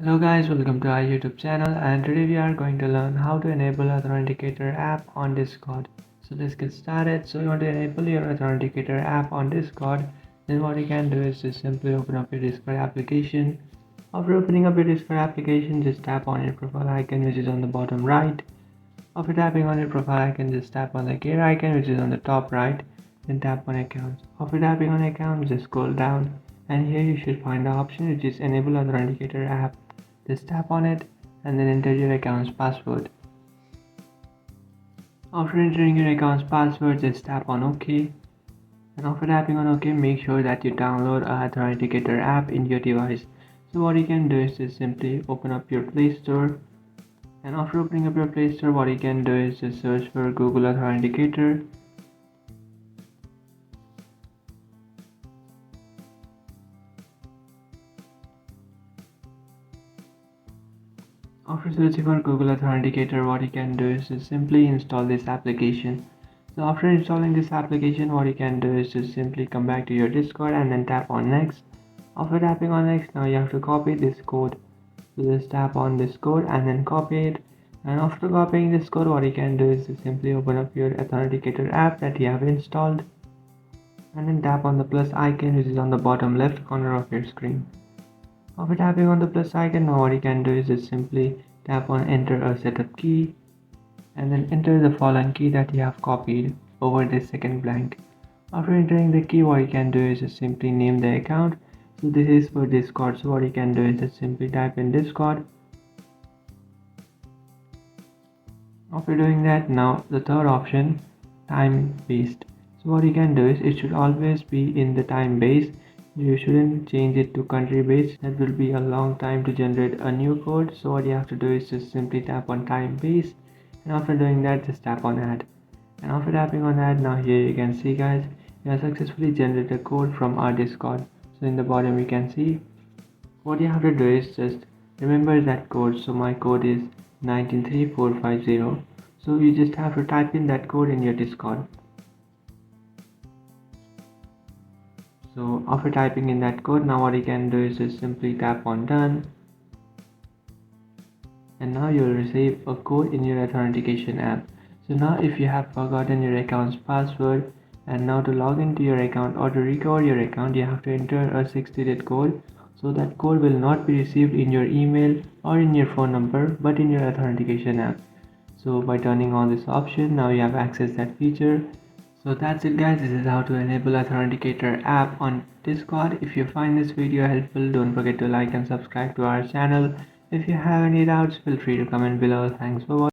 Hello guys, welcome to our YouTube channel, and today we are going to learn how to enable Authenticator app on Discord. So let's get started. So you want to enable your Authenticator app on Discord, then what you can do is just simply open up your Discord application. After opening up your Discord application, just tap on your profile icon which is on the bottom right. After tapping on your profile icon, just tap on the gear icon which is on the top right, then tap on accounts. After tapping on accounts, just scroll down and here you should find the option which is enable Authenticator app. Just tap on it and then enter your account's password. After entering your account's password, just tap on OK. And after tapping on OK, make sure that you download Authenticator app in your device. So what you can do is just simply open up your Play Store. And after opening up your Play Store, what you can do is just search for Google Authenticator. After searching for Google Authenticator, what you can do is just simply install this application. So after installing this application, what you can do is just simply come back to your Discord and then tap on next. After tapping on next, now you have to copy this code. So just tap on this code and then copy it. And after copying this code, what you can do is just simply open up your Authenticator app that you have installed and then tap on the plus icon which is on the bottom left corner of your screen. After tapping on the plus icon, now what you can do is just simply tap on enter a setup key and then enter the following key that you have copied over this second blank. After entering the key, what you can do is just simply name the account. So this is for Discord, so what you can do is just simply type in Discord. After doing that, now the third option, time based. So what you can do is it should always be in the time base. You shouldn't change it to country based. That will be a long time to generate a new code. So what you have to do is just simply tap on time based, and after doing that, just tap on add. And after tapping on add, now here you can see guys, we have successfully generated a code from our Discord. So in the bottom you can see what you have to do is just remember that code. So my code is 193450. So you just have to type in that code in your Discord. So after typing in that code, now what you can do is just simply tap on done. And now you will receive a code in your authentication app. So now if you have forgotten your account's password, and now to log into your account or to recover your account, you have to enter a 6-digit code. So that code will not be received in your email or in your phone number, but in your authentication app. So by turning on this option, now you have access that feature. So that's it guys, this is how to enable Authenticator app on Discord. If you find this video helpful, don't forget to like and subscribe to our channel. If you have any doubts, feel free to comment below. Thanks for watching.